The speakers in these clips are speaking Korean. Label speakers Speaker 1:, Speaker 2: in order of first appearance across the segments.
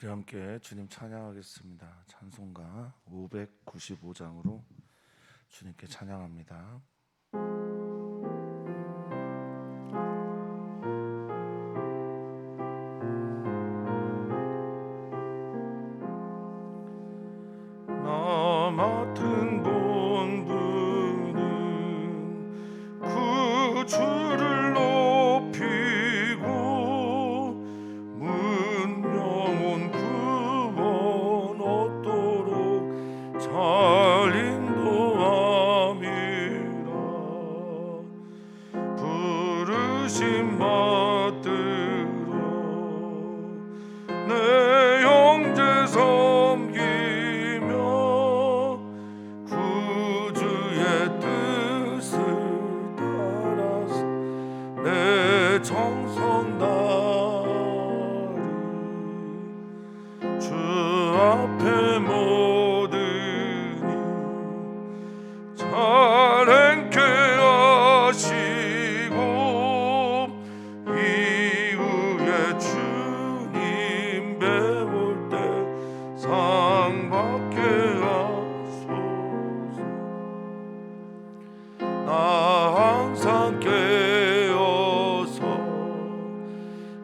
Speaker 1: 우리 함께 주님 찬양하겠습니다. 찬송가 595장으로 주님께 찬양합니다. 나 맡은 본분은 그 주를 높이고 문명은 구원 얻도록 잘 인도함이라. 부르심 받들어 내 형제 섬기며 구주의 뜻을 따라서 내 정성 다하리. 주 앞에 모든 일 잘 행케 하시고 이후에 주님 배울 때 상 받게 하소서. 나 항상 깨어서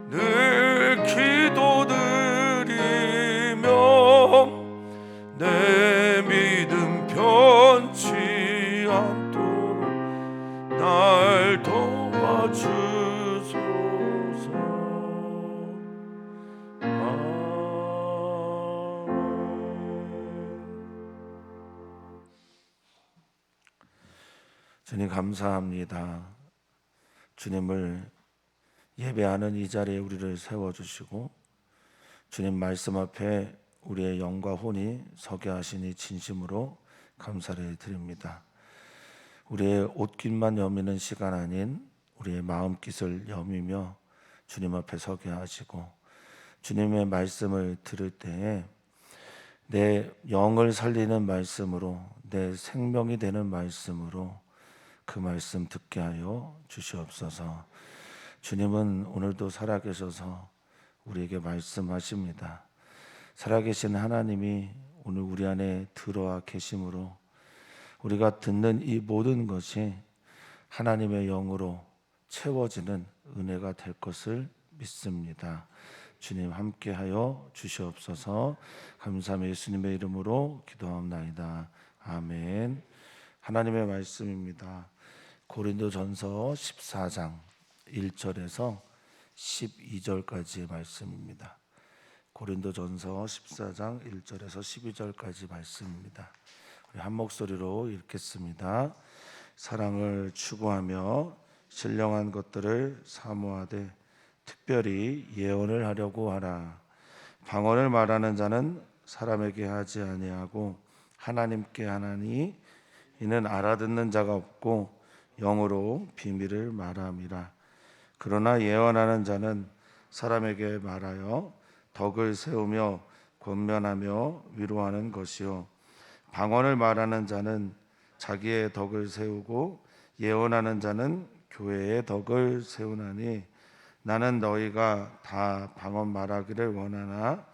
Speaker 1: 늘 기도드리며 내 믿음 변치 않도록 날 도와주소서. 주님 감사합니다. 주님을 예배하는 이 자리에 우리를 세워주시고 주님 말씀 앞에 우리의 영과 혼이 서게 하시니 진심으로 감사를 드립니다. 우리의 옷깃만 여미는 시간 아닌 우리의 마음깃을 여미며 주님 앞에 서게 하시고 주님의 말씀을 들을 때에 내 영을 살리는 말씀으로 내 생명이 되는 말씀으로 그 말씀 듣게 하여 주시옵소서. 주님은 오늘도 살아계셔서 우리에게 말씀하십니다. 살아계신 하나님이 오늘 우리 안에 들어와 계심으로 우리가 듣는 이 모든 것이 하나님의 영으로 채워지는 은혜가 될 것을 믿습니다. 주님 함께하여 주시옵소서. 감사함의 예수님의 이름으로 기도합나이다. 아멘. 하나님의 말씀입니다. 고린도전서 14장 1절에서 12절까지의 말씀입니다. 고린도전서 14장 1절에서 12절까지 말씀입니다. 우리 한 목소리로 읽겠습니다. 사랑을 추구하며 신령한 것들을 사모하되 특별히 예언을 하려고 하라. 방언을 말하는 자는 사람에게 하지 아니하고 하나님께 하나니 이는 알아듣는 자가 없고 영으로 비밀을 말함이라. 그러나 예언하는 자는 사람에게 말하여 덕을 세우며 권면하며 위로하는 것이요 방언을 말하는 자는 자기의 덕을 세우고 예언하는 자는 교회의 덕을 세우나니 나는 너희가 다 방언 말하기를 원하나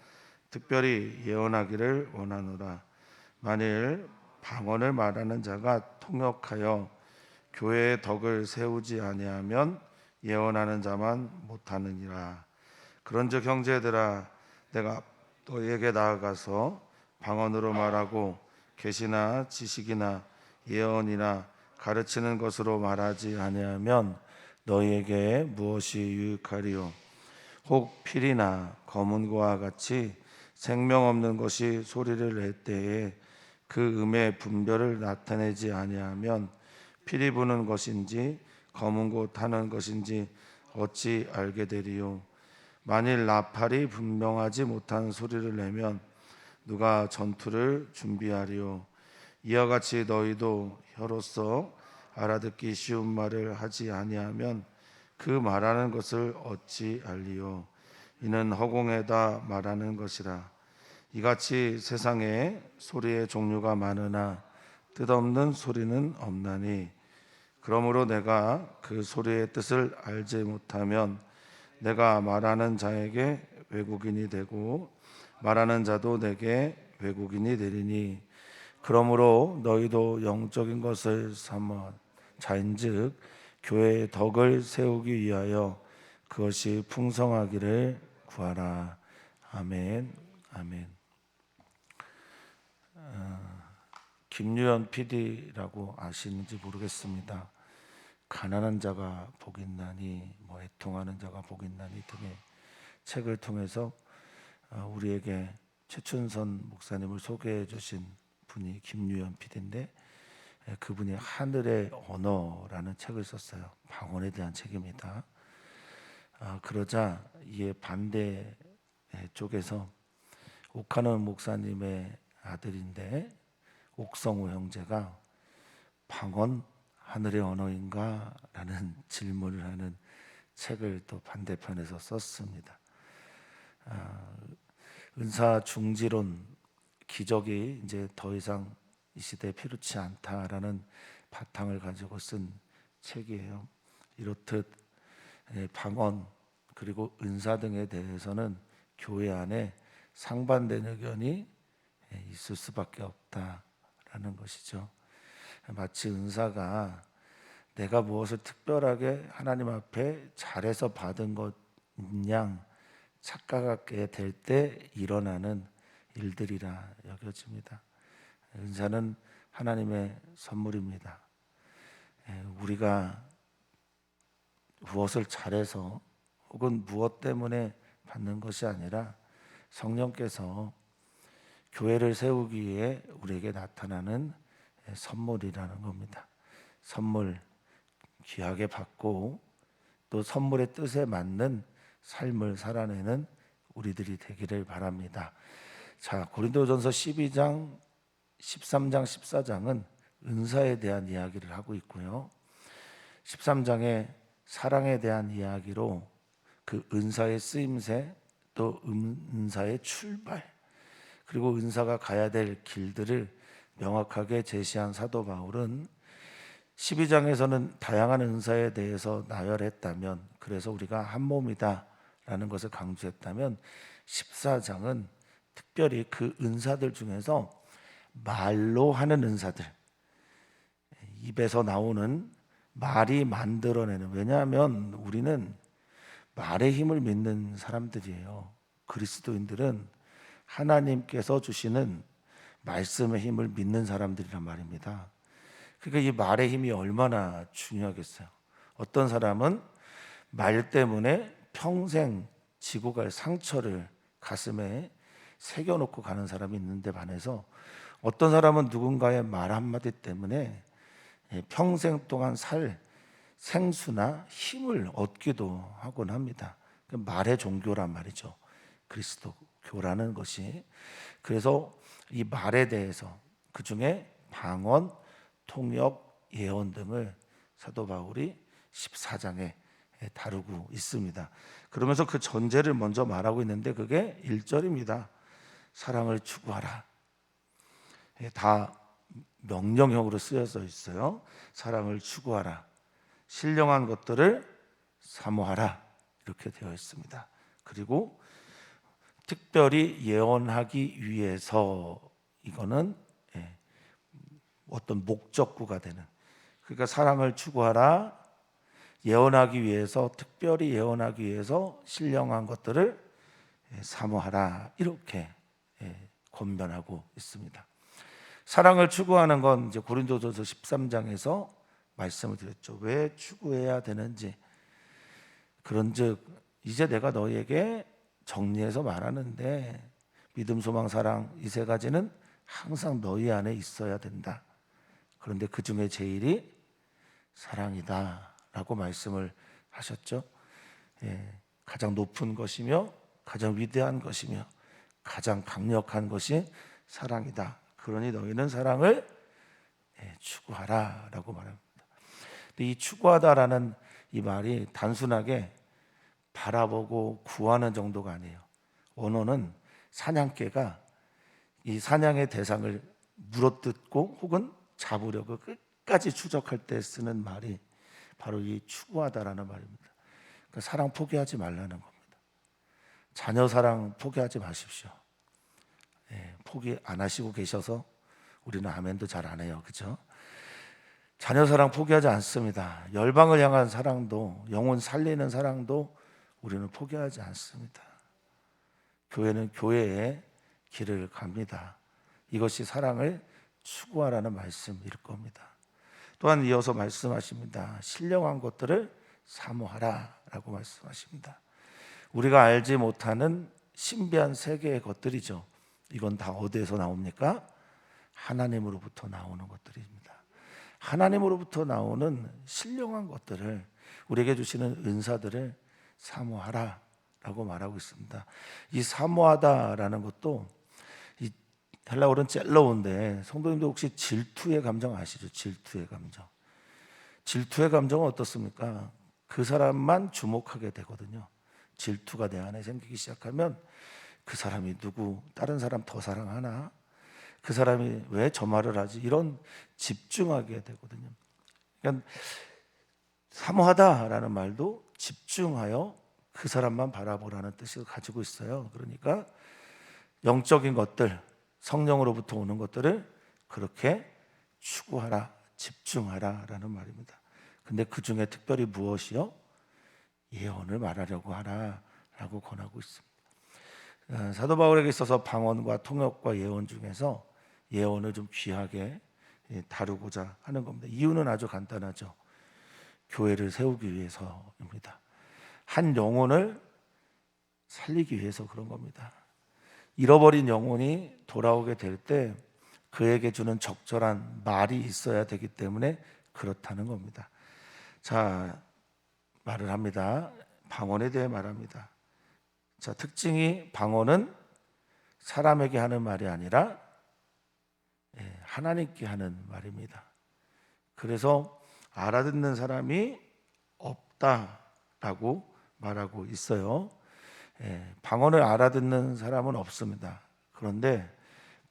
Speaker 1: 특별히 예언하기를 원하노라. 만일 방언을 말하는 자가 통역하여 교회의 덕을 세우지 아니하면 예언하는 자만 못하느니라. 그런즉 형제들아 내가 너희에게 나아가서 방언으로 말하고 계시나 지식이나 예언이나 가르치는 것으로 말하지 아니하면 너희에게 무엇이 유익하리요? 혹 필이나 검은고와 같이 생명 없는 것이 소리를 낼 때에 그 음의 분별을 나타내지 아니하면 피리 부는 것인지 검은고 타는 것인지 어찌 알게 되리요? 만일 나팔이 분명하지 못한 소리를 내면 누가 전투를 준비하리요? 이와 같이 너희도 혀로서 알아듣기 쉬운 말을 하지 아니하면 그 말하는 것을 어찌 알리요? 이는 허공에다 말하는 것이라. 이같이 세상에 소리의 종류가 많으나 뜻없는 소리는 없나니 그러므로 내가 그 소리의 뜻을 알지 못하면 내가 말하는 자에게 외국인이 되고 말하는 자도 내게 외국인이 되리니 그러므로 너희도 영적인 것을 삼아 자인즉 교회의 덕을 세우기 위하여 그것이 풍성하기를 구하라. 아멘. 아멘. 김유연 PD라고 아시는지 모르겠습니다. 가난한 자가 복이 있나니 애통하는 자가 복이 있나니 등의 책을 통해서 우리에게 최춘선 목사님을 소개해 주신 분이 김유연 PD인데 그분이 하늘의 언어라는 책을 썼어요. 방언에 대한 책입니다. 그러자 이에 반대 쪽에서 옥하는 목사님의 아들인데 옥성우 형제가 방언 하늘의 언어인가? 라는 질문을 하는 책을 또 반대편에서 썼습니다. 은사 중지론 기적이 이제 더 이상 이 시대에 필요치 않다라는 바탕을 가지고 쓴 책이에요. 이렇듯 방언 그리고 은사 등에 대해서는 교회 안에 상반된 의견이 있을 수밖에 없다라는 것이죠. 마치 은사가 내가 무엇을 특별하게 하나님 앞에 잘해서 받은 것양 착각하게 될 때 일어나는 일들이라 여겨집니다. 은사는 하나님의 선물입니다. 우리가 무엇을 잘해서 혹은 무엇 때문에 받는 것이 아니라 성령께서 교회를 세우기 위해 우리에게 나타나는 선물이라는 겁니다. 선물 귀하게 받고 또 선물의 뜻에 맞는 삶을 살아내는 우리들이 되기를 바랍니다. 자, 고린도전서 12장, 13장, 14장은 은사에 대한 이야기를 하고 있고요. 13장에 사랑에 대한 이야기로 그 은사의 쓰임새 또 은사의 출발 그리고 은사가 가야 될 길들을 명확하게 제시한 사도 바울은 12장에서는 다양한 은사에 대해서 나열했다면 그래서 우리가 한 몸이다 라는 것을 강조했다면 14장은 특별히 그 은사들 중에서 말로 하는 은사들 입에서 나오는 말이 만들어내는 왜냐하면 우리는 말의 힘을 믿는 사람들이에요. 그리스도인들은 하나님께서 주시는 말씀의 힘을 믿는 사람들이란 말입니다. 그러니까 이 말의 힘이 얼마나 중요하겠어요. 어떤 사람은 말 때문에 평생 지고 갈 상처를 가슴에 새겨놓고 가는 사람이 있는데 반해서 어떤 사람은 누군가의 말 한마디 때문에 평생 동안 살 생수나 힘을 얻기도 하곤 합니다. 말의 종교란 말이죠. 그리스도교라는 것이. 그래서 이 말에 대해서 그중에 방언, 통역, 예언 등을 사도 바울이 14장에 다루고 있습니다. 그러면서 그 전제를 먼저 말하고 있는데 그게 1절입니다. 사랑을 추구하라. 다 명령형으로 쓰여져 있어요. 사랑을 추구하라. 신령한 것들을 사모하라. 이렇게 되어 있습니다. 그리고 특별히 예언하기 위해서 이거는 어떤 목적구가 되는 그러니까 사랑을 추구하라. 예언하기 위해서 특별히 예언하기 위해서 신령한 것들을 사모하라. 이렇게 권면하고 있습니다. 사랑을 추구하는 건 이제 고린도전서 13장에서 말씀을 드렸죠. 왜 추구해야 되는지. 그런즉 이제 내가 너희에게 정리해서 말하는데 믿음, 소망, 사랑 이 세 가지는 항상 너희 안에 있어야 된다. 그런데 그 중에 제일이 사랑이다라고 말씀을 하셨죠. 가장 높은 것이며 가장 위대한 것이며 가장 강력한 것이 사랑이다. 그러니 너희는 사랑을 추구하라라고 말합니다. 근데 이 추구하다라는 이 말이 단순하게 바라보고 구하는 정도가 아니에요. 언어는 사냥개가 이 사냥의 대상을 물어뜯고 혹은 잡으려고 끝까지 추적할 때 쓰는 말이 바로 이 추구하다라는 말입니다. 그러니까 사랑 포기하지 말라는 겁니다. 자녀 사랑 포기하지 마십시오. 포기 안 하시고 계셔서 우리는 아멘도 잘 안 해요. 그렇죠? 자녀 사랑 포기하지 않습니다. 열방을 향한 사랑도, 영혼 살리는 사랑도 우리는 포기하지 않습니다. 교회는 교회의 길을 갑니다. 이것이 사랑을 추구하라는 말씀일 겁니다. 또한 이어서 말씀하십니다. 신령한 것들을 사모하라 라고 말씀하십니다. 우리가 알지 못하는 신비한 세계의 것들이죠. 이건 다 어디에서 나옵니까? 하나님으로부터 나오는 것들입니다. 하나님으로부터 나오는 신령한 것들을, 우리에게 주시는 은사들을 사모하라 라고 말하고 있습니다. 이 사모하다라는 것도 이 헬라어는 젤러인데, 성도님도 혹시 질투의 감정 아시죠? 질투의 감정. 질투의 감정은 어떻습니까? 그 사람만 주목하게 되거든요. 질투가 내 안에 생기기 시작하면 그 사람이 누구 다른 사람 더 사랑하나? 그 사람이 왜 저 말을 하지? 이런 집중하게 되거든요. 그러니까 사모하다라는 말도 집중하여 그 사람만 바라보라는 뜻을 가지고 있어요. 그러니까 영적인 것들, 성령으로부터 오는 것들을 그렇게 추구하라, 집중하라라는 말입니다. 근데 그 중에 특별히 무엇이요? 예언을 말하려고 하라라고 권하고 있습니다. 사도 바울에게 있어서 방언과 통역과 예언 중에서 예언을 좀 귀하게 다루고자 하는 겁니다. 이유는 아주 간단하죠. 교회를 세우기 위해서입니다. 한 영혼을 살리기 위해서 그런 겁니다. 잃어버린 영혼이 돌아오게 될 때 그에게 주는 적절한 말이 있어야 되기 때문에 그렇다는 겁니다. 자, 말을 합니다. 방언에 대해 말합니다. 자, 특징이 방언은 사람에게 하는 말이 아니라 하나님께 하는 말입니다. 그래서 알아듣는 사람이 없다라고 말하고 있어요. 방언을 알아듣는 사람은 없습니다. 그런데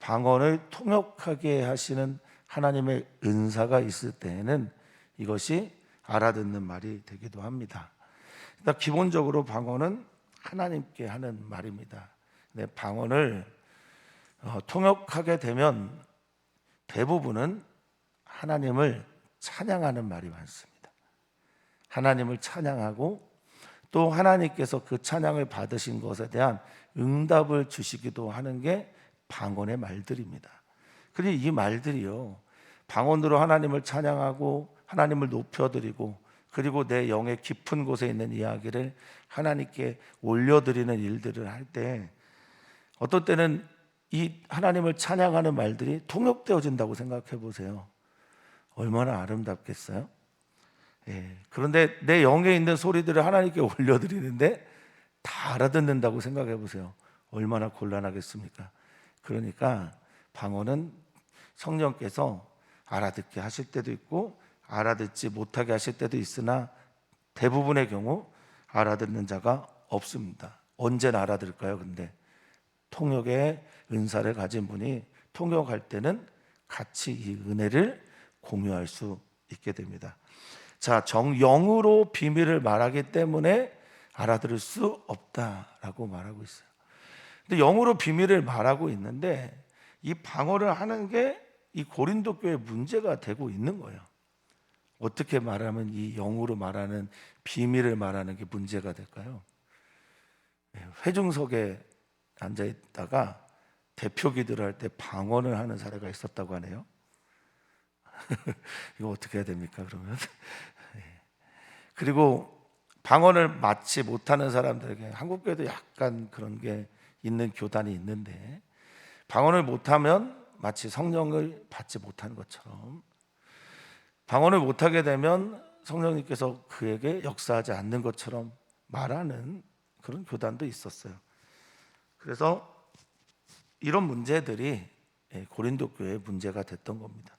Speaker 1: 방언을 통역하게 하시는 하나님의 은사가 있을 때에는 이것이 알아듣는 말이 되기도 합니다. 일단 기본적으로 방언은 하나님께 하는 말입니다. 근데 방언을 통역하게 되면 대부분은 하나님을 찬양하는 말이 많습니다. 하나님을 찬양하고 또 하나님께서 그 찬양을 받으신 것에 대한 응답을 주시기도 하는 게 방언의 말들입니다. 그런데 이 말들이요, 방언으로 하나님을 찬양하고 하나님을 높여드리고 그리고 내 영의 깊은 곳에 있는 이야기를 하나님께 올려드리는 일들을 할 때 어떤 때는 이 하나님을 찬양하는 말들이 통역되어진다고 생각해 보세요. 얼마나 아름답겠어요? 그런데 내 영에 있는 소리들을 하나님께 올려드리는데 다 알아듣는다고 생각해 보세요. 얼마나 곤란하겠습니까? 그러니까 방언은 성령께서 알아듣게 하실 때도 있고 알아듣지 못하게 하실 때도 있으나 대부분의 경우 알아듣는 자가 없습니다. 언제나 알아들을까요? 근데 통역의 은사를 가진 분이 통역할 때는 같이 이 은혜를 공유할 수 있게 됩니다. 자, 영으로 비밀을 말하기 때문에 알아들을 수 없다라고 말하고 있어요. 근데 영으로 비밀을 말하고 있는데 이 방언을 하는 게 이 고린도 교회의 문제가 되고 있는 거예요. 어떻게 말하면 이 영으로 말하는 비밀을 말하는 게 문제가 될까요? 회중석에 앉아 있다가 대표 기도를 할 때 방언을 하는 사례가 있었다고 하네요. 이거 어떻게 해야 됩니까, 그러면? 그리고 방언을 마치 못하는 사람들에게 한국교회도 약간 그런 게 있는 교단이 있는데 방언을 못하면 마치 성령을 받지 못한 것처럼 방언을 못하게 되면 성령님께서 그에게 역사하지 않는 것처럼 말하는 그런 교단도 있었어요. 그래서 이런 문제들이 고린도 교회의 문제가 됐던 겁니다.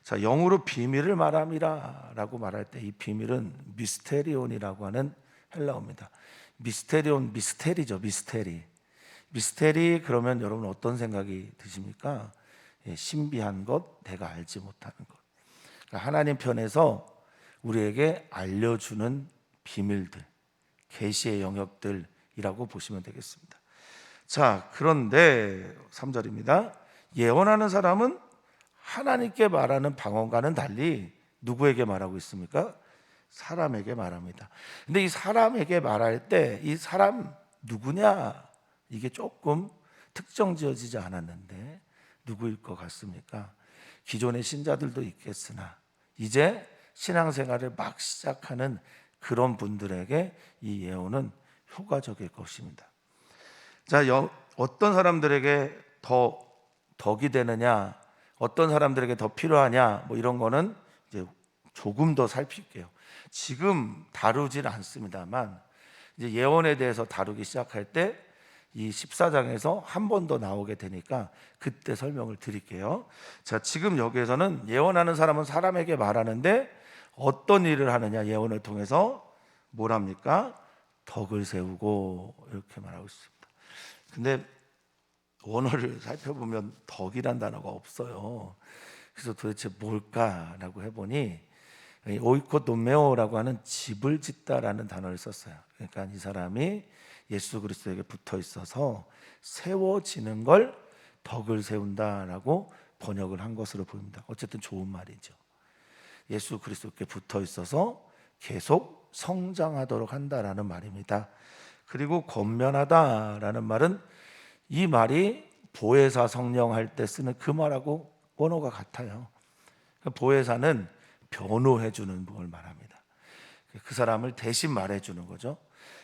Speaker 1: 자, 영으로 비밀을 말함이라라고 말할 때 이 비밀은 미스테리온이라고 하는 헬라어입니다. 미스테리온, 미스테리죠, 미스테리. 미스테리 그러면 여러분 어떤 생각이 드십니까? 신비한 것, 내가 알지 못하는 것. 그러니까 하나님 편에서 우리에게 알려주는 비밀들, 계시의 영역들이라고 보시면 되겠습니다. 자, 그런데 3절입니다. 예언하는 사람은 하나님께 말하는 방언과는 달리 누구에게 말하고 있습니까? 사람에게 말합니다. 근데 이 사람에게 말할 때 이 사람 누구냐? 이게 조금 특정 지어지지 않았는데 누구일 것 같습니까? 기존의 신자들도 있겠으나 이제 신앙생활을 막 시작하는 그런 분들에게 이 예언은 효과적일 것입니다. 자, 어떤 사람들에게 덕이 되느냐, 어떤 사람들에게 더 필요하냐, 뭐 이런 거는 이제 조금 더 살필게요. 지금 다루질 않습니다만 이제 예언에 대해서 다루기 시작할 때 이 14장에서 한 번 더 나오게 되니까 그때 설명을 드릴게요. 자, 지금 여기에서는 예언하는 사람은 사람에게 말하는데 어떤 일을 하느냐, 예언을 통해서 뭘 합니까? 덕을 세우고 이렇게 말하고 있습니다. 근데 원어를 살펴보면 덕이란 단어가 없어요. 그래서 도대체 뭘까라고 해보니 오이코도메오라고 하는 집을 짓다라는 단어를 썼어요. 그러니까 이 사람이 예수 그리스도에게 붙어 있어서 세워지는 걸 덕을 세운다라고 번역을 한 것으로 보입니다. 어쨌든 좋은 말이죠. 예수 그리스도께 붙어 있어서 계속 성장하도록 한다라는 말입니다. 그리고 권면하다라는 말은 이 말이 보혜사 성령할 때 쓰는 그 말하고 원어가 같아요. 보혜사는 변호해 주는 걸 말합니다. 그 사람을 대신 말해 주는 거죠.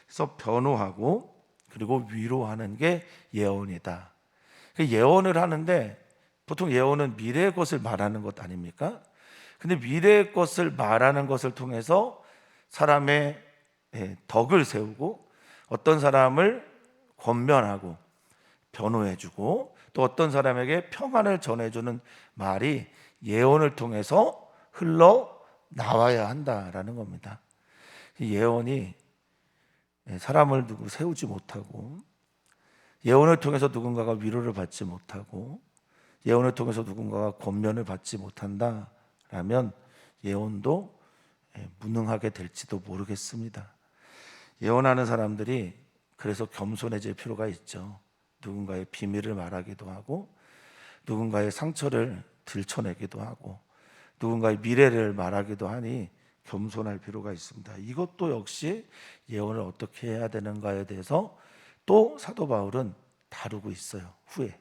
Speaker 1: 그래서 변호하고 그리고 위로하는 게 예언이다. 예언을 하는데 보통 예언은 미래의 것을 말하는 것 아닙니까? 근데 미래의 것을 말하는 것을 통해서 사람의 덕을 세우고 어떤 사람을 권면하고 변호해주고 또 어떤 사람에게 평안을 전해주는 말이 예언을 통해서 흘러나와야 한다라는 겁니다. 예언이 사람을 누구 세우지 못하고 예언을 통해서 누군가가 위로를 받지 못하고 예언을 통해서 누군가가 권면을 받지 못한다라면 예언도 무능하게 될지도 모르겠습니다. 예언하는 사람들이 그래서 겸손해질 필요가 있죠. 누군가의 비밀을 말하기도 하고 누군가의 상처를 들춰내기도 하고 누군가의 미래를 말하기도 하니 겸손할 필요가 있습니다. 이것도 역시 예언을 어떻게 해야 되는가에 대해서 또 사도 바울은 다루고 있어요. 후에.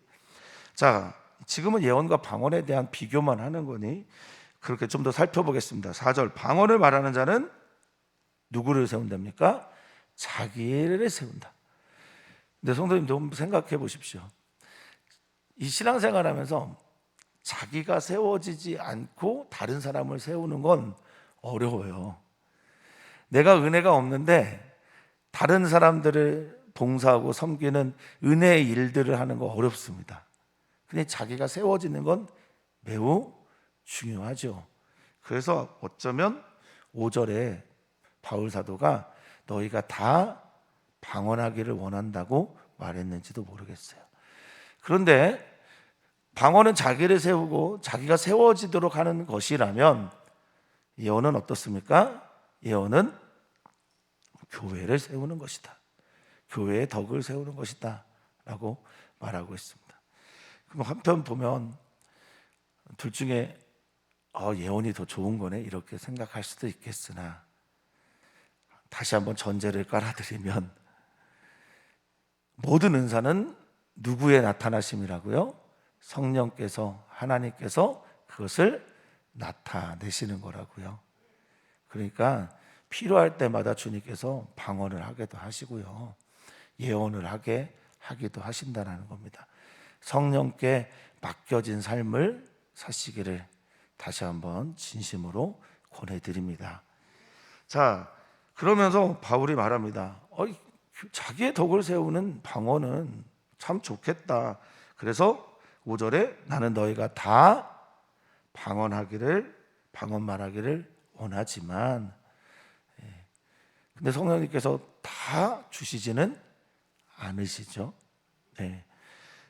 Speaker 1: 자, 지금은 예언과 방언에 대한 비교만 하는 거니 그렇게 좀 더 살펴보겠습니다. 4절 방언을 말하는 자는 누구를 세운답니까? 자기를 세운다. 근데 성도님 좀 생각해 보십시오. 이 신앙생활하면서 자기가 세워지지 않고 다른 사람을 세우는 건 어려워요. 내가 은혜가 없는데 다른 사람들을 봉사하고 섬기는 은혜의 일들을 하는 거 어렵습니다. 근데 자기가 세워지는 건 매우 중요하죠. 그래서 어쩌면 5절에 바울 사도가 너희가 다 방언하기를 원한다고 말했는지도 모르겠어요. 그런데 방언은 자기를 세우고 자기가 세워지도록 하는 것이라면 예언은 어떻습니까? 예언은 교회를 세우는 것이다. 교회의 덕을 세우는 것이다 라고 말하고 있습니다. 그럼 한편 보면 둘 중에 예언이 더 좋은 거네 이렇게 생각할 수도 있겠으나 다시 한번 전제를 깔아드리면 모든 은사는 누구의 나타나심이라고요? 성령께서 하나님께서 그것을 나타내시는 거라고요. 그러니까 필요할 때마다 주님께서 방언을 하게도 하시고요. 예언을 하게 하기도 하신다는 겁니다. 성령께 맡겨진 삶을 사시기를 다시 한번 진심으로 권해드립니다. 자, 그러면서 바울이 말합니다. 자기의 덕을 세우는 방언은 참 좋겠다. 그래서 5절에 나는 너희가 다 방언 말하기를 원하지만 근데 성령님께서 다 주시지는 않으시죠. 네.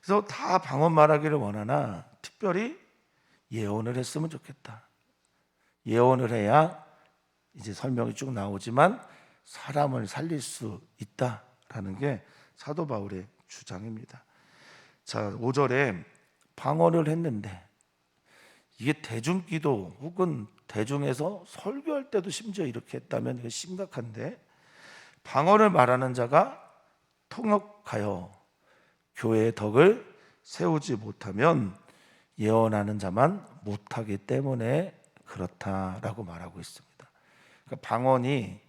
Speaker 1: 그래서 다 방언 말하기를 원하나 특별히 예언을 했으면 좋겠다. 예언을 해야 이제 설명이 쭉 나오지만 사람을 살릴 수 있다라는 게 사도 바울의 주장입니다. 자, 5절에 방언을 했는데 이게 대중기도 혹은 대중에서 설교할 때도 심지어 이렇게 했다면 이게 심각한데, 방언을 말하는 자가 통역하여 교회의 덕을 세우지 못하면 예언하는 자만 못하기 때문에 그렇다라고 말하고 있습니다. 그러니까 방언이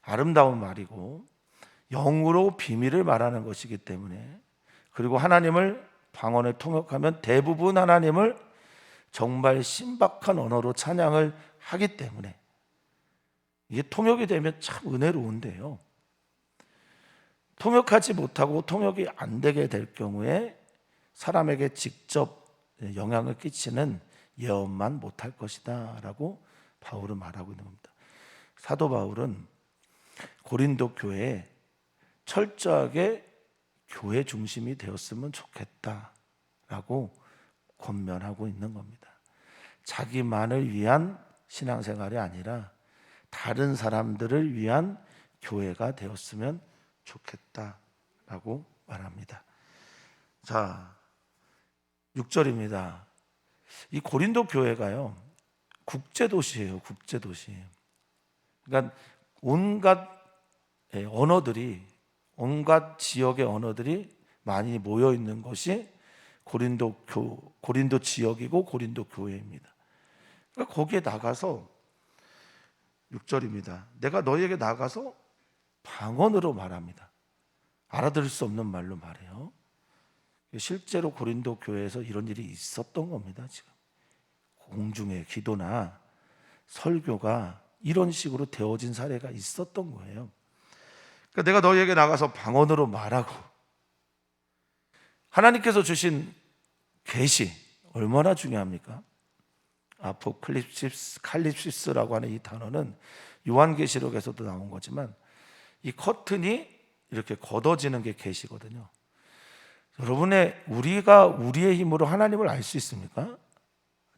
Speaker 1: 아름다운 말이고 영으로 비밀을 말하는 것이기 때문에, 그리고 하나님을 방언을 통역하면 대부분 하나님을 정말 신박한 언어로 찬양을 하기 때문에 이게 통역이 되면 참 은혜로운데요, 통역하지 못하고 통역이 안 되게 될 경우에 사람에게 직접 영향을 끼치는 예언만 못할 것이다 라고 바울은 말하고 있는 겁니다. 사도 바울은 고린도 교회에 철저하게 교회 중심이 되었으면 좋겠다라고 권면하고 있는 겁니다. 자기만을 위한 신앙생활이 아니라 다른 사람들을 위한 교회가 되었으면 좋겠다라고 말합니다. 자, 6절입니다. 이 고린도 교회가요, 국제도시예요. 국제도시. 그러니까 온갖 언어들이, 온갖 지역의 언어들이 많이 모여 있는 것이 고린도 지역이고 고린도 교회입니다. 그러니까 거기에 나가서 6절입니다. 내가 너희에게 나가서 방언으로 말합니다. 알아들을 수 없는 말로 말해요. 실제로 고린도 교회에서 이런 일이 있었던 겁니다. 지금 공중의 기도나 설교가 이런 식으로 되어진 사례가 있었던 거예요. 그러니까 내가 너희에게 나가서 방언으로 말하고, 하나님께서 주신 계시 얼마나 중요합니까? 칼립시스라고 하는 이 단어는 요한계시록에서도 나온 거지만, 이 커튼이 이렇게 걷어지는 게 계시거든요. 우리가 우리의 힘으로 하나님을 알 수 있습니까?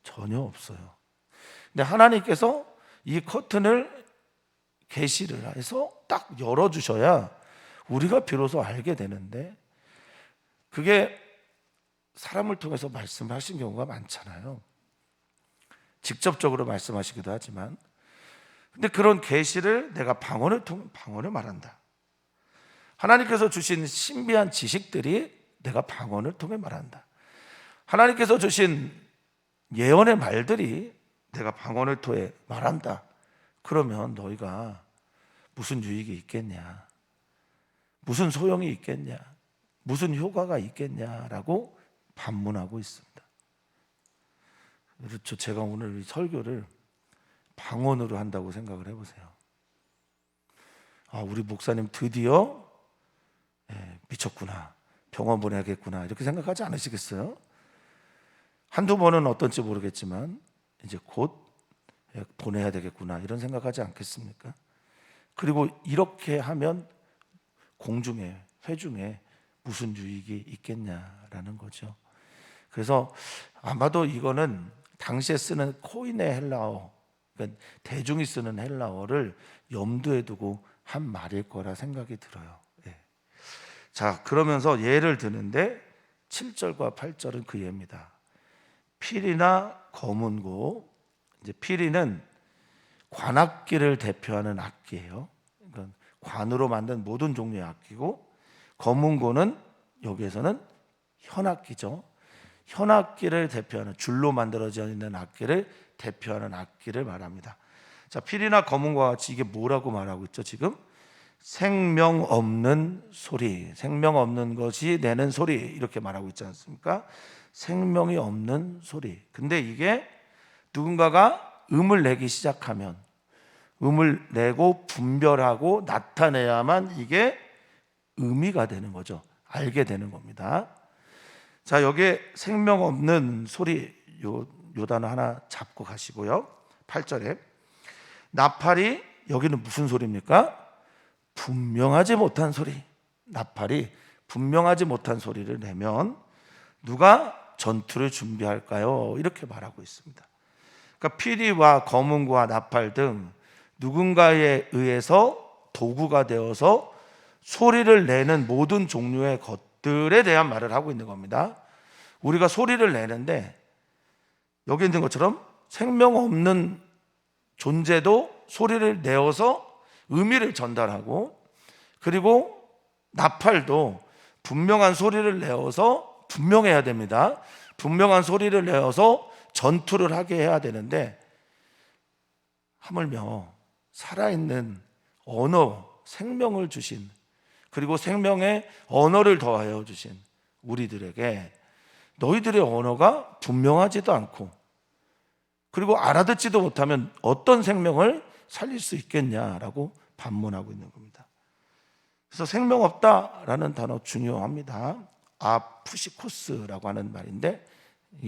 Speaker 1: 전혀 없어요. 근데 하나님께서 이 커튼을 계시를 해서 딱 열어주셔야 우리가 비로소 알게 되는데, 그게 사람을 통해서 말씀하신 경우가 많잖아요. 직접적으로 말씀하시기도 하지만, 근데 그런 계시를 내가 방언을 통해 방언을 말한다. 하나님께서 주신 신비한 지식들이 내가 방언을 통해 말한다. 하나님께서 주신 예언의 말들이 내가 방언을 통해 말한다. 그러면 너희가 무슨 유익이 있겠냐, 무슨 소용이 있겠냐, 무슨 효과가 있겠냐라고 반문하고 있습니다. 그렇죠. 제가 오늘 이 설교를 방언으로 한다고 생각을 해보세요. 우리 목사님 드디어 미쳤구나, 병원 보내야겠구나, 이렇게 생각하지 않으시겠어요? 한두 번은 어떤지 모르겠지만 이제 곧 보내야 되겠구나, 이런 생각하지 않겠습니까? 그리고 이렇게 하면 공중에, 회중에 무슨 유익이 있겠냐라는 거죠. 그래서 아마도 이거는 당시에 쓰는 코인의 헬라어, 그러니까 대중이 쓰는 헬라어를 염두에 두고 한 말일 거라 생각이 들어요. 자, 그러면서 예를 드는데 7절과 8절은 그 예입니다. 피리나 거문고, 이제 피리는 관악기를 대표하는 악기예요. 그러니까 관으로 만든 모든 종류의 악기고, 거문고는 여기에서는 현악기죠. 현악기를 대표하는, 줄로 만들어져 있는 악기를 대표하는 악기를 말합니다. 자, 피리나 거문과 같이 이게 뭐라고 말하고 있죠? 지금 생명 없는 소리, 생명 없는 것이 내는 소리, 이렇게 말하고 있지 않습니까? 생명이 없는 소리. 근데 이게 누군가가 음을 내기 시작하면, 음을 내고 분별하고 나타내야만 이게 의미가 되는 거죠. 알게 되는 겁니다. 자, 여기에 생명 없는 소리, 요 단어 하나 잡고 가시고요. 8절에 나팔이, 여기는 무슨 소리입니까? 분명하지 못한 소리. 나팔이 분명하지 못한 소리를 내면 누가 전투를 준비할까요? 이렇게 말하고 있습니다. 그러니까 피리와 거문과 나팔 등 누군가에 의해서 도구가 되어서 소리를 내는 모든 종류의 것들에 대한 말을 하고 있는 겁니다. 우리가 소리를 내는데 여기 있는 것처럼 생명 없는 존재도 소리를 내어서 의미를 전달하고, 그리고 나팔도 분명한 소리를 내어서 분명해야 됩니다. 분명한 소리를 내어서 전투를 하게 해야 되는데, 하물며 살아있는 언어, 생명을 주신, 그리고 생명의 언어를 더하여 주신 우리들에게 너희들의 언어가 분명하지도 않고, 그리고 알아듣지도 못하면 어떤 생명을 살릴 수 있겠냐라고 반문하고 있는 겁니다. 그래서 생명 없다라는 단어 중요합니다. 아푸시코스라고 하는 말인데,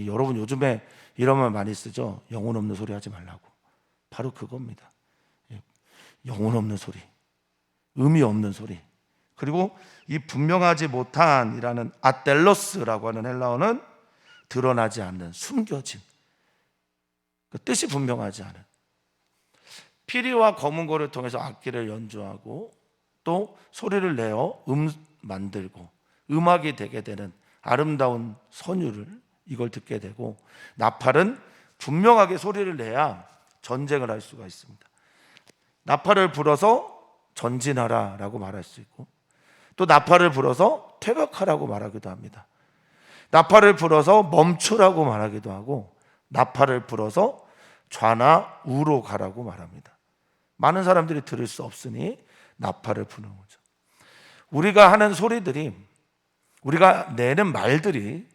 Speaker 1: 여러분 요즘에 이런 말 많이 쓰죠. 영혼 없는 소리 하지 말라고. 바로 그겁니다. 영혼 없는 소리, 의미 없는 소리, 그리고 이 분명하지 못한이라는 아텔로스라고 하는 헬라어는 드러나지 않는, 숨겨진, 그 뜻이 분명하지 않은, 피리와 검은고를 통해서 악기를 연주하고 또 소리를 내어 만들고 음악이 되게 되는 아름다운 선율을, 이걸 듣게 되고, 나팔은 분명하게 소리를 내야 전쟁을 할 수가 있습니다. 나팔을 불어서 전진하라 라고 말할 수 있고, 또 나팔을 불어서 퇴각하라고 말하기도 합니다. 나팔을 불어서 멈추라고 말하기도 하고, 나팔을 불어서 좌나 우로 가라고 말합니다. 많은 사람들이 들을 수 없으니 나팔을 부는 거죠. 우리가 하는 소리들이, 우리가 내는 말들이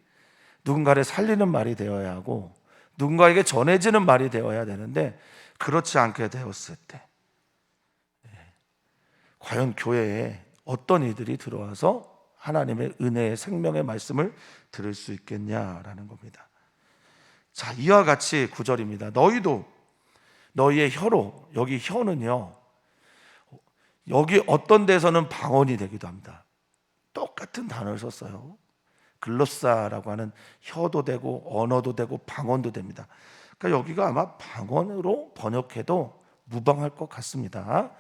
Speaker 1: 누군가를 살리는 말이 되어야 하고 누군가에게 전해지는 말이 되어야 되는데, 그렇지 않게 되었을 때 과연 교회에 어떤 이들이 들어와서 하나님의 은혜의 생명의 말씀을 들을 수 있겠냐라는 겁니다. 자, 이와 같이 9절입니다. 너희도 너희의 혀로, 여기 혀는요, 여기 어떤 데서는 방언이 되기도 합니다. 똑같은 단어를 썼어요. 글로사라고 하는 혀도 되고 언어도 되고 방언도 됩니다. 그러니까 여기가 아마 방언으로 번역해도 무방할 것 같습니다.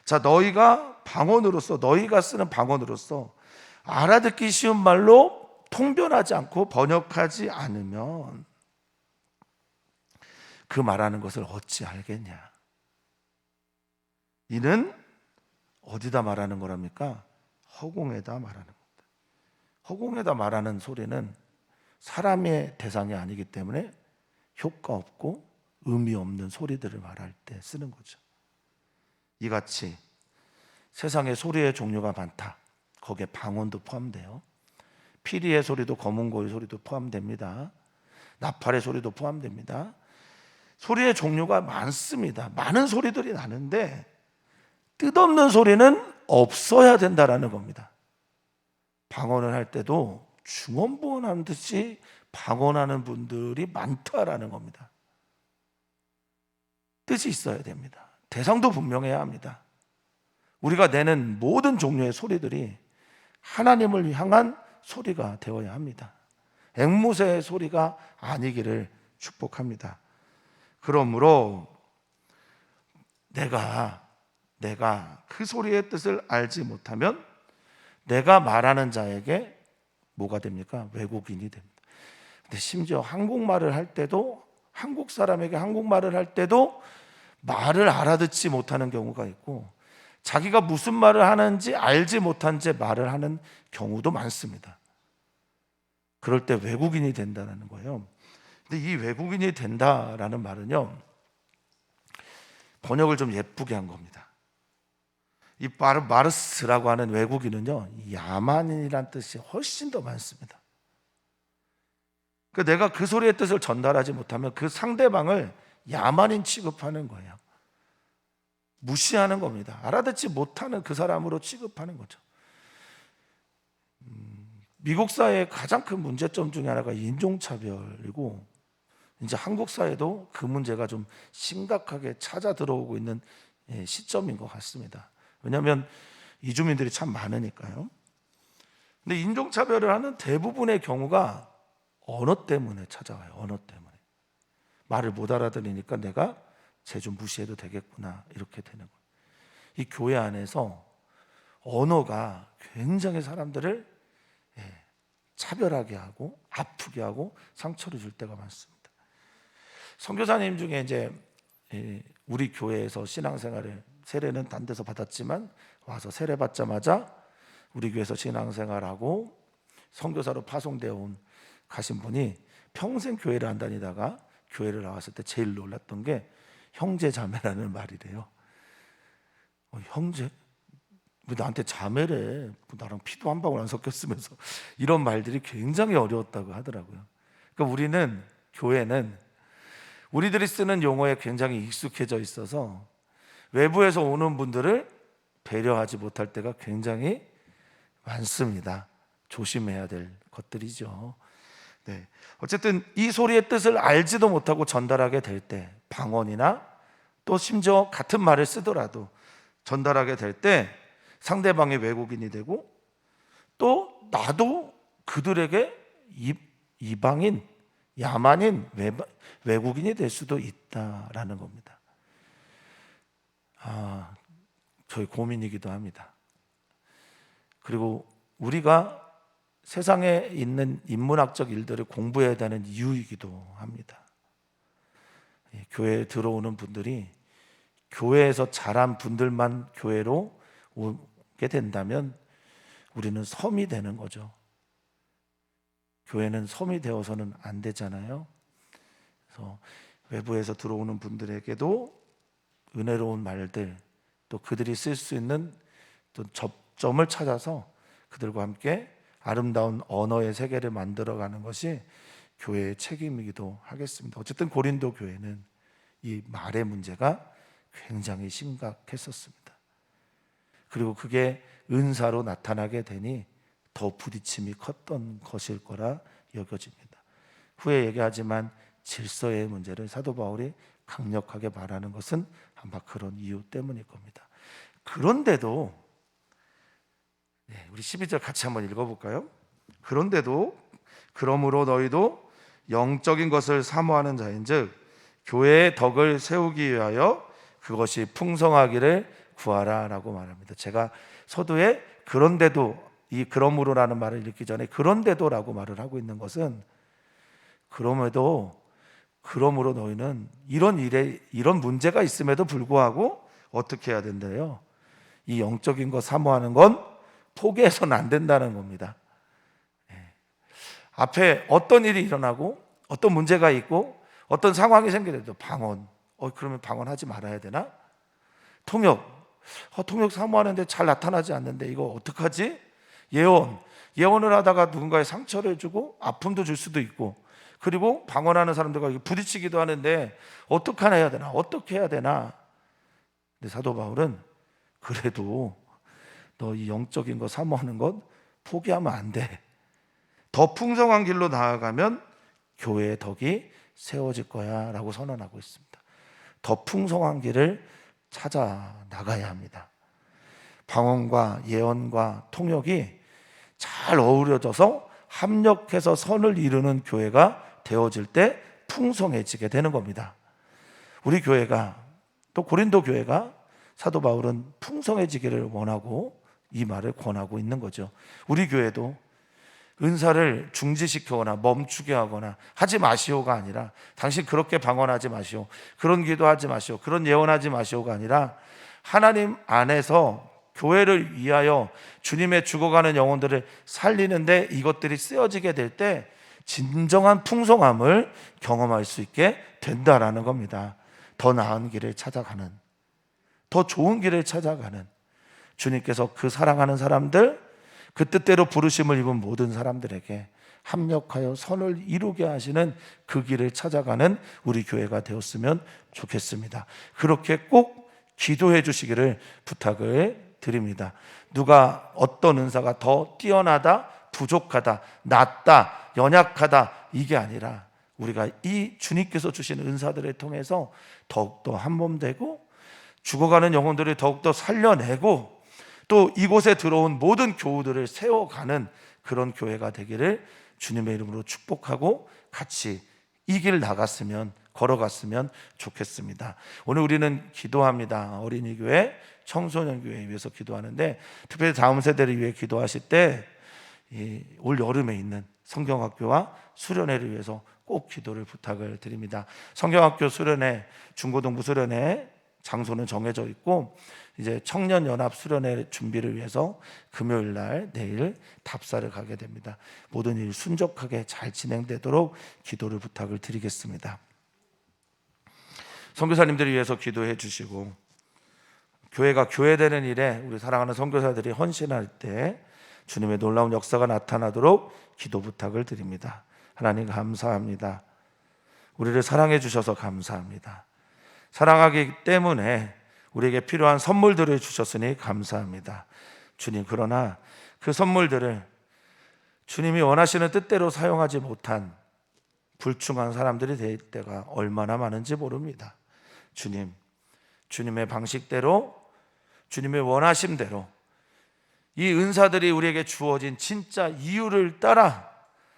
Speaker 1: 자, 너희가 방언으로서, 너희가 쓰는 방언으로서 알아듣기 쉬운 말로 통변하지 않고 번역하지 않으면 그 말하는 것을 어찌 알겠냐? 이는 어디다 말하는 거랍니까? 허공에다 말하는 겁니다. 허공에다 말하는 소리는 사람의 대상이 아니기 때문에 효과 없고 의미 없는 소리들을 말할 때 쓰는 거죠. 이같이 세상에 소리의 종류가 많다. 거기에 방언도 포함돼요. 피리의 소리도, 검은고의 소리도 포함됩니다. 나팔의 소리도 포함됩니다. 소리의 종류가 많습니다. 많은 소리들이 나는데 뜻없는 소리는 없어야 된다라는 겁니다. 방언을 할 때도 중언부언하는 듯이 방언하는 분들이 많다라는 겁니다. 뜻이 있어야 됩니다. 대상도 분명해야 합니다. 우리가 내는 모든 종류의 소리들이 하나님을 향한 소리가 되어야 합니다. 앵무새의 소리가 아니기를 축복합니다. 그러므로 내가 그 소리의 뜻을 알지 못하면 내가 말하는 자에게 뭐가 됩니까? 왜곡인이 됩니다. 근데 심지어 한국말을 할 때도, 한국 사람에게 한국말을 할 때도 말을 알아듣지 못하는 경우가 있고, 자기가 무슨 말을 하는지 알지 못한 채 말을 하는 경우도 많습니다. 그럴 때 외국인이 된다는 거예요. 근데 이 외국인이 된다라는 말은요, 번역을 좀 예쁘게 한 겁니다. 이 마르스라고 하는 외국인은요, 야만인이란 뜻이 훨씬 더 많습니다. 그러니까 내가 그 소리의 뜻을 전달하지 못하면 그 상대방을 야만인 취급하는 거예요. 무시하는 겁니다. 알아듣지 못하는 그 사람으로 취급하는 거죠. 미국 사회의 가장 큰 문제점 중에 하나가 인종차별이고, 이제 한국 사회도 그 문제가 좀 심각하게 찾아 들어오고 있는 시점인 것 같습니다. 왜냐하면 이주민들이 참 많으니까요. 근데 인종차별을 하는 대부분의 경우가 언어 때문에 찾아와요. 언어 때문에. 말을 못 알아들으니까 내가 쟤 좀 무시해도 되겠구나, 이렇게 되는 거예요. 이 교회 안에서 언어가 굉장히 사람들을 차별하게 하고 아프게 하고 상처를 줄 때가 많습니다. 선교사님 중에 이제 우리 교회에서 신앙생활을 세례는 딴 데서 받았지만 와서 세례 받자마자 우리 교회에서 신앙생활하고 선교사로 파송되어 온 가신 분이 평생 교회를 안 다니다가 교회를 나왔을 때 제일 놀랐던 게 형제 자매라는 말이래요. 형제? 왜 나한테 자매래? 나랑 피도 한 방울 안 섞였으면서 이런 말들이 굉장히 어려웠다고 하더라고요. 그러니까 우리는 교회는 우리들이 쓰는 용어에 굉장히 익숙해져 있어서 외부에서 오는 분들을 배려하지 못할 때가 굉장히 많습니다. 조심해야 될 것들이죠. 네. 어쨌든 이 소리의 뜻을 알지도 못하고 전달하게 될 때, 방언이나 또 심지어 같은 말을 쓰더라도 전달하게 될 때 상대방이 외국인이 되고 또 나도 그들에게 이방인, 야만인, 외국인이 될 수도 있다라는 겁니다. 저희 고민이기도 합니다. 그리고 우리가 세상에 있는 인문학적 일들을 공부해야 되는 이유이기도 합니다. 교회에 들어오는 분들이 교회에서 자란 분들만 교회로 오게 된다면 우리는 섬이 되는 거죠. 교회는 섬이 되어서는 안 되잖아요. 그래서 외부에서 들어오는 분들에게도 은혜로운 말들, 또 그들이 쓸 수 있는 또 접점을 찾아서 그들과 함께 아름다운 언어의 세계를 만들어가는 것이 교회의 책임이기도 하겠습니다. 어쨌든 고린도 교회는 이 말의 문제가 굉장히 심각했었습니다. 그리고 그게 은사로 나타나게 되니 더 부딪힘이 컸던 것일 거라 여겨집니다. 후에 얘기하지만 질서의 문제를 사도 바울이 강력하게 말하는 것은 아마 그런 이유 때문일 겁니다. 그런데도 우리 12절 같이 한번 읽어볼까요? 그런데도 그러므로 너희도 영적인 것을 사모하는 자인즉 교회의 덕을 세우기 위하여 그것이 풍성하기를 구하라 라고 말합니다. 제가 서두에 그런데도, 이 그러므로라는 말을 읽기 전에 그런데도 라고 말을 하고 있는 것은 그러므로 너희는 이런 문제가 있음에도 불구하고 어떻게 해야 된대요? 이 영적인 것 사모하는 건 포기해서는 안 된다는 겁니다. 앞에 어떤 일이 일어나고 어떤 문제가 있고 어떤 상황이 생기더라도 방언, 그러면 방언하지 말아야 되나? 통역 사모하는데 잘 나타나지 않는데 이거 어떡하지? 예언을 하다가 누군가의 상처를 주고 아픔도 줄 수도 있고, 그리고 방언하는 사람들과 부딪히기도 하는데 어떻게 해야 되나? 근데 사도 바울은 그래도 너 이 영적인 거 사모하는 건 포기하면 안 돼. 더 풍성한 길로 나아가면 교회의 덕이 세워질 거야 라고 선언하고 있습니다. 더 풍성한 길을 찾아 나가야 합니다. 방언과 예언과 통역이 잘 어우러져서 합력해서 선을 이루는 교회가 되어질 때 풍성해지게 되는 겁니다. 우리 교회가, 또 고린도 교회가 사도 바울은 풍성해지기를 원하고 이 말을 권하고 있는 거죠. 우리 교회도 은사를 중지시키거나 멈추게 하거나 하지 마시오가 아니라, 당신 그렇게 방언하지 마시오, 그런 기도하지 마시오, 그런 예언하지 마시오가 아니라 하나님 안에서 교회를 위하여 주님의 죽어가는 영혼들을 살리는데 이것들이 쓰여지게 될 때 진정한 풍성함을 경험할 수 있게 된다라는 겁니다. 더 나은 길을 찾아가는, 더 좋은 길을 찾아가는, 주님께서 그 사랑하는 사람들, 그 뜻대로 부르심을 입은 모든 사람들에게 합력하여 선을 이루게 하시는 그 길을 찾아가는 우리 교회가 되었으면 좋겠습니다. 그렇게 꼭 기도해 주시기를 부탁을 드립니다. 누가 어떤 은사가 더 뛰어나다, 부족하다, 낮다, 연약하다, 이게 아니라 우리가 이 주님께서 주신 은사들을 통해서 더욱더 한몸 되고 죽어가는 영혼들을 더욱더 살려내고 또 이곳에 들어온 모든 교우들을 세워가는 그런 교회가 되기를 주님의 이름으로 축복하고 같이 이 길 걸어갔으면 좋겠습니다. 오늘 우리는 기도합니다. 어린이교회, 청소년교회 위해서 기도하는데 특별히 다음 세대를 위해 기도하실 때 올 여름에 있는 성경학교와 수련회를 위해서 꼭 기도를 부탁을 드립니다. 성경학교 수련회, 중고등부 수련회 장소는 정해져 있고 이제 청년연합 수련회 준비를 위해서 금요일 날 내일 답사를 가게 됩니다. 모든 일 순적하게 잘 진행되도록 기도를 부탁을 드리겠습니다. 선교사님들을 위해서 기도해 주시고 교회가 교회되는 일에 우리 사랑하는 선교사들이 헌신할 때 주님의 놀라운 역사가 나타나도록 기도 부탁을 드립니다. 하나님 감사합니다. 우리를 사랑해 주셔서 감사합니다. 사랑하기 때문에 우리에게 필요한 선물들을 주셨으니 감사합니다. 주님, 그러나 그 선물들을 주님이 원하시는 뜻대로 사용하지 못한 불충한 사람들이 될 때가 얼마나 많은지 모릅니다. 주님, 주님의 방식대로, 주님의 원하심대로 이 은사들이 우리에게 주어진 진짜 이유를 따라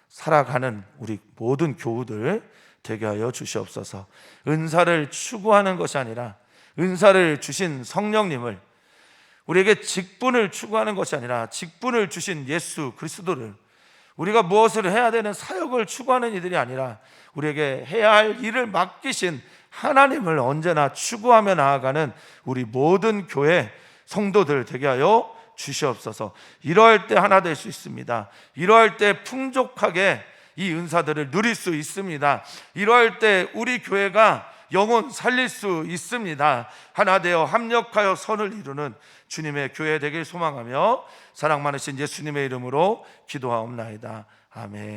Speaker 1: 살아가는 우리 모든 교우들 되게 하여 주시옵소서. 은사를 추구하는 것이 아니라 은사를 주신 성령님을, 우리에게 직분을 추구하는 것이 아니라 직분을 주신 예수 그리스도를, 우리가 무엇을 해야 되는 사역을 추구하는 이들이 아니라 우리에게 해야 할 일을 맡기신 하나님을 언제나 추구하며 나아가는 우리 모든 교회 성도들 되게 하여 주시옵소서. 이러할 때 하나 될 수 있습니다. 이러할 때 풍족하게 이 은사들을 누릴 수 있습니다. 이러할 때 우리 교회가 영혼 살릴 수 있습니다. 하나 되어 합력하여 선을 이루는 주님의 교회 되길 소망하며 사랑 많으신 예수님의 이름으로 기도하옵나이다. 아멘.